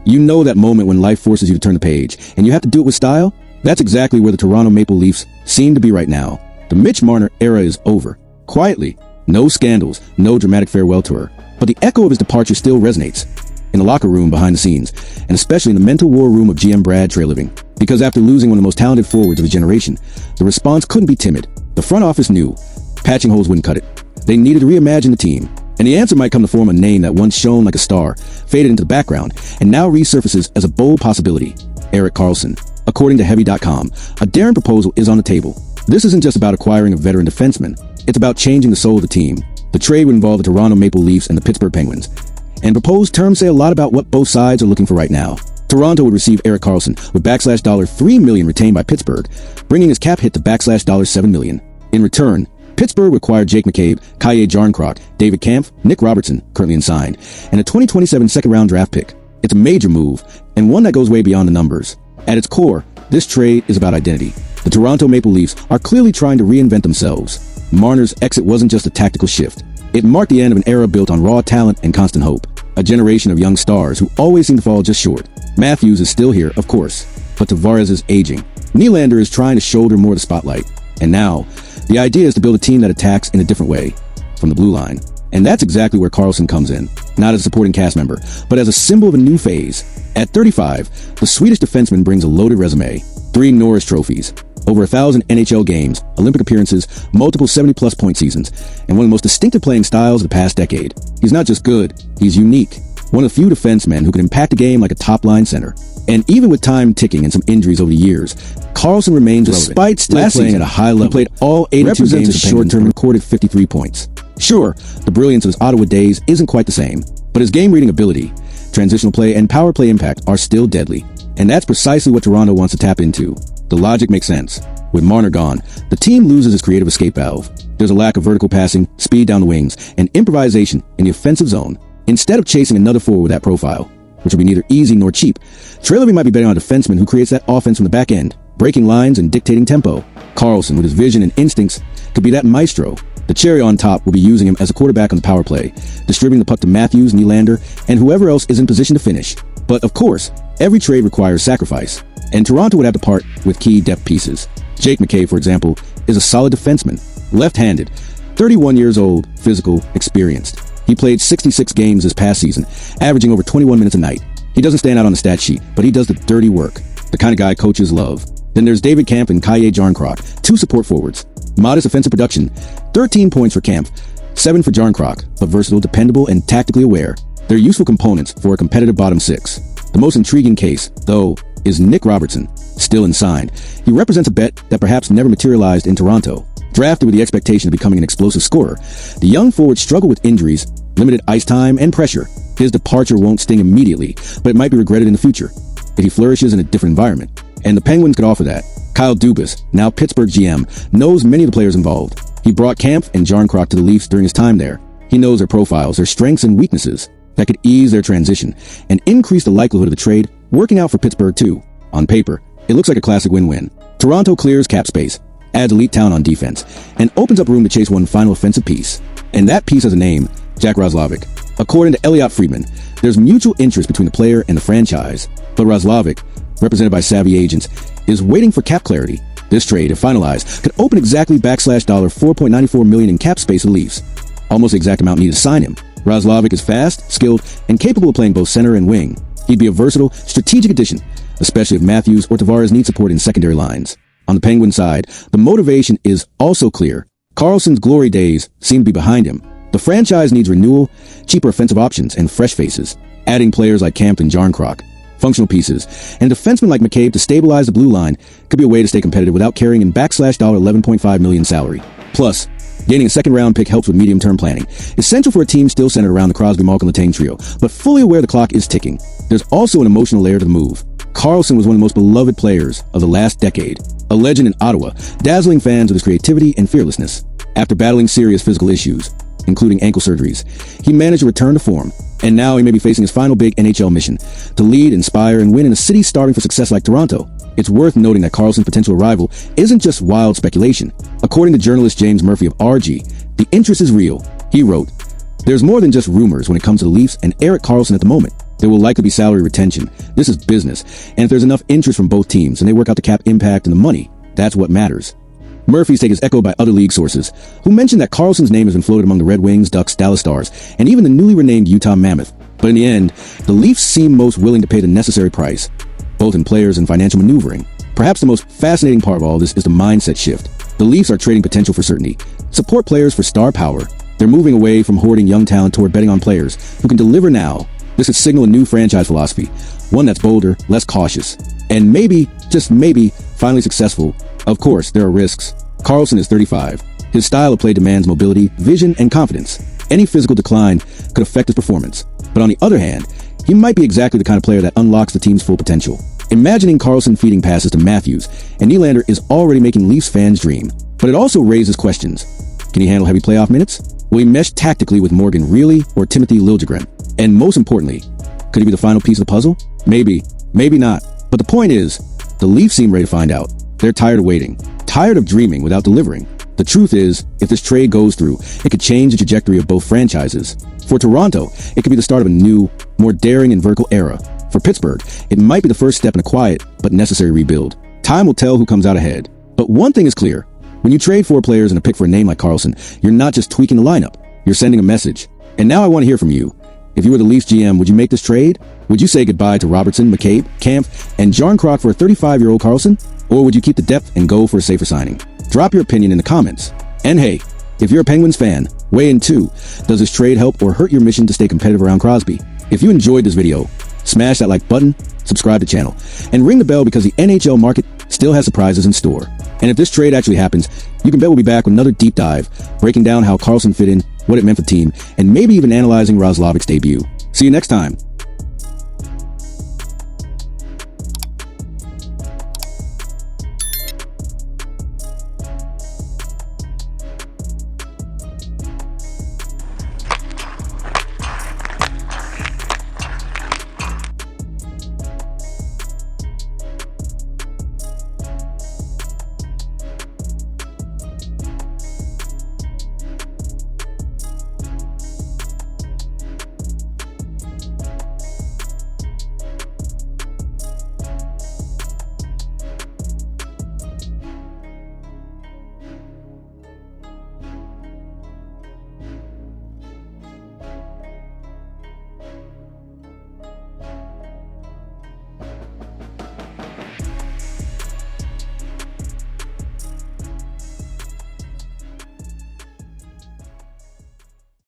You know that moment when life forces you to turn the page, and you have to do it with style? That's exactly where the Toronto Maple Leafs seem to be right now. The Mitch Marner era is over. Quietly. No scandals, no dramatic farewell tour. But the echo of his departure still resonates. In the locker room behind the scenes, and especially in the mental war room of GM Brad Treliving. Because after losing one of the most talented forwards of his generation, the response couldn't be timid. The front office knew. Patching holes wouldn't cut it. They needed to reimagine the team. And the answer might come to form a name that once shone like a star, faded into the background, and now resurfaces as a bold possibility. Erik Karlsson. According to Heavy.com, a daring proposal is on the table. This isn't just about acquiring a veteran defenseman. It's about changing the soul of the team. The trade would involve the Toronto Maple Leafs and the Pittsburgh Penguins. And proposed terms say a lot about what both sides are looking for right now. Toronto would receive Erik Karlsson with $3 million retained by Pittsburgh, bringing his cap hit to $7 million. In return, Pittsburgh required Jake McCabe, Kaye Jarnkrok, David Kampf, Nick Robertson, currently unsigned, and a 2027 second-round draft pick. It's a major move, and one that goes way beyond the numbers. At its core, this trade is about identity. The Toronto Maple Leafs are clearly trying to reinvent themselves. Marner's exit wasn't just a tactical shift. It marked the end of an era built on raw talent and constant hope. A generation of young stars who always seem to fall just short. Matthews is still here, of course, but Tavares is aging. Nylander is trying to shoulder more of the spotlight. And now, the idea is to build a team that attacks in a different way, from the blue line. And that's exactly where Karlsson comes in, not as a supporting cast member, but as a symbol of a new phase. At 35, the Swedish defenseman brings a loaded resume. 3 Norris trophies, over 1,000 NHL games, Olympic appearances, multiple 70-plus point seasons, and one of the most distinctive playing styles of the past decade. He's not just good, he's unique. One of the few defensemen who can impact a game like a top-line center. And even with time ticking and some injuries over the years, Karlsson remains relevant. Despite still playing at a high level, he played all 82 games of short-term and recorded 53 points. Sure, the brilliance of his Ottawa days isn't quite the same, but his game-reading ability, transitional play, and power play impact are still deadly. And that's precisely what Toronto wants to tap into. The logic makes sense. With Marner gone, the team loses its creative escape valve. There's a lack of vertical passing, speed down the wings, and improvisation in the offensive zone. Instead of chasing another forward with that profile, which will be neither easy nor cheap, Treliving might be betting on a defenseman who creates that offense from the back end, breaking lines and dictating tempo. Karlsson, with his vision and instincts, could be that maestro. The cherry on top will be using him as a quarterback on the power play, distributing the puck to Matthews, Nylander, and whoever else is in position to finish. But of course, every trade requires sacrifice, and Toronto would have to part with key depth pieces. Jake McCabe, for example, is a solid defenseman, left-handed, 31 years old, physical, experienced. He played 66 games this past season, averaging over 21 minutes a night. He doesn't stand out on the stat sheet, but he does the dirty work, the kind of guy coaches love. Then there's David Kampf and Kaye Jarnkrok, 2 support forwards. Modest offensive production, 13 points for Kampf, 7 for Jarnkrok, but versatile, dependable, and tactically aware. They're useful components for a competitive bottom 6. The most intriguing case, though, is Nick Robertson, still unsigned. He represents a bet that perhaps never materialized in Toronto. Drafted with the expectation of becoming an explosive scorer, the young forward struggled with injuries, limited ice time, and pressure. His departure won't sting immediately, but it might be regretted in the future if he flourishes in a different environment. And the Penguins could offer that. Kyle Dubas, now Pittsburgh GM, knows many of the players involved. He brought Kampf and Jarnkrok to the Leafs during his time there. He knows their profiles, their strengths and weaknesses that could ease their transition and increase the likelihood of the trade working out for Pittsburgh too. On paper, it looks like a classic win-win. Toronto clears cap space, adds elite talent on defense, and opens up room to chase one final offensive piece. And that piece has a name, Jack Roslovic. According to Elliot Friedman, there's mutual interest between the player and the franchise, but Roslovic, represented by savvy agents, is waiting for cap clarity. This trade, if finalized, could open exactly $4.94 million in cap space to the Leafs, almost the exact amount needed to sign him. Roslovic is fast, skilled, and capable of playing both center and wing. He'd be a versatile, strategic addition, especially if Matthews or Tavares need support in secondary lines. On the Penguin side, the motivation is also clear. Karlsson's glory days seem to be behind him. The franchise needs renewal, cheaper offensive options, and fresh faces. Adding players like Kampf and Jarnkrok, functional pieces, and defensemen like McCabe to stabilize the blue line could be a way to stay competitive without carrying in $11.5 million salary. Plus, gaining a second-round pick helps with medium-term planning, essential for a team still centered around the Crosby, Malkin, Letang trio, but fully aware the clock is ticking. There's also an emotional layer to the move. Karlsson was one of the most beloved players of the last decade, a legend in Ottawa, dazzling fans with his creativity and fearlessness. After battling serious physical issues, including ankle surgeries, he managed to return to form, and now he may be facing his final big NHL mission, to lead, inspire, and win in a city starving for success like Toronto. It's worth noting that Karlsson's potential arrival isn't just wild speculation. According to journalist James Murphy of RG, the interest is real. He wrote, "There's more than just rumors when it comes to the Leafs and Erik Karlsson at the moment. there will likely be salary retention. This is business, and if there's enough interest from both teams and they work out the cap impact and the money, that's what matters. Murphy's take is echoed by other league sources, who mentioned that Karlsson's name has been floated among the Red Wings, Ducks, Dallas Stars, and even the newly renamed Utah Mammoth. But in the end, the Leafs seem most willing to pay the necessary price, both in players and financial maneuvering. Perhaps the most fascinating part of all this is the mindset shift. The Leafs are trading potential for certainty, support players for star power. They're moving away from hoarding young talent toward betting on players who can deliver now. This could signal a new franchise philosophy, one that's bolder, less cautious, and maybe, just maybe, finally successful. Of course, there are risks. Karlsson is 35. His style of play demands mobility, vision, and confidence. Any physical decline could affect his performance. But on the other hand, he might be exactly the kind of player that unlocks the team's full potential. Imagining Karlsson feeding passes to Matthews and Nylander is already making Leafs fans dream. But it also raises questions. Can he handle heavy playoff minutes? Will he mesh tactically with Morgan Rielly or Timothy Liljegren? And most importantly, could he be the final piece of the puzzle? Maybe, maybe not. But the point is, the Leafs seem ready to find out. They're tired of waiting, tired of dreaming without delivering. The truth is, if this trade goes through, it could change the trajectory of both franchises. For Toronto, it could be the start of a new, more daring and vertical era. For Pittsburgh, it might be the first step in a quiet but necessary rebuild. Time will tell who comes out ahead. But one thing is clear. When you trade 4 players and a pick for a name like Karlsson, you're not just tweaking the lineup. You're sending a message. And now I want to hear from you. If you were the Leafs GM, would you make this trade? Would you say goodbye to Robertson, McCabe, Kampf, and Jarnkrok for a 35-year-old Karlsson? Or would you keep the depth and go for a safer signing? Drop your opinion in the comments. And hey, if you're a Penguins fan, weigh in too. Does this trade help or hurt your mission to stay competitive around Crosby? If you enjoyed this video, smash that like button, subscribe to the channel, and ring the bell because the NHL market still has surprises in store. And if this trade actually happens, you can bet we'll be back with another deep dive, breaking down how Karlsson fit in, what it meant for the team, and maybe even analyzing Roslovic's debut. See you next time.